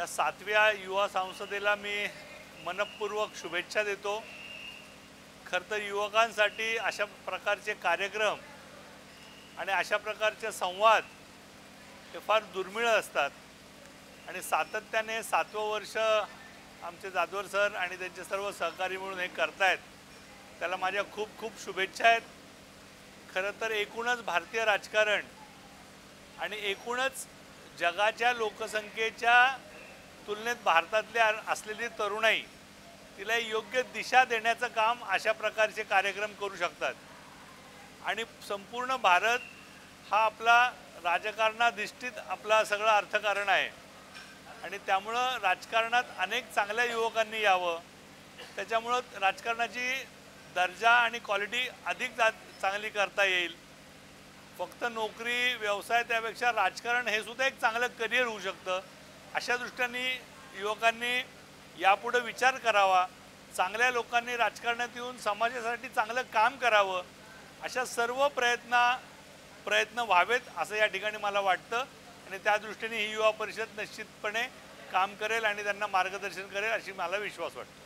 या 7व्या युवा संसदेला मी मनपूर्वक शुभेच्छा देतो। खरं तर युवकांसाठी अशा प्रकारचे कार्यक्रम आणि अशा प्रकारचे संवाद हे फार दुर्मिळ असतात आणि सातत्याने 7वं वर्ष आमचे जाधवर सर आणि त्यांचे सर्व सहकारी मिळून हे करतायत, त्याला माझ्या खूप खूप शुभेच्छा आहेत। खरं तर एकूणच भारतीय राजकारण आणि एकूणच जगाच्या लोकसंख्येच्या तुलनेत भारतातली असलेली तरुणाई तिला योग्य दिशा देण्याचं काम अशा प्रकारचे कार्यक्रम करू शकतात आणि संपूर्ण भारत हा आपला राजकारणाधिष्ठित आपला सगळं अर्थकारण आहे आणि त्यामुळं राजकारणात अनेक चांगल्या युवकांनी यावं, त्याच्यामुळं राजकारणाची दर्जा आणि क्वालिटी अधिक चांगली करता येईल। फक्त नोकरी व्यवसाय त्यापेक्षा राजकारण हे सुद्धा एक चांगलं करिअर होऊ शकतं। अशा दृष्टीने युवकांनी यापुढे विचार करावा, चांगल्या लोकांनी राजकारणात येऊन समाजासाठी चांगलं काम करावं, अशा सर्व प्रयत्न व्हावेत असं या ठिकाणी मला वाटतं आणि त्या दृष्टीने ही युवा परिषद निश्चितपणे काम करेल आणि त्यांना मार्गदर्शन करेल अशी मला विश्वास वाटतो।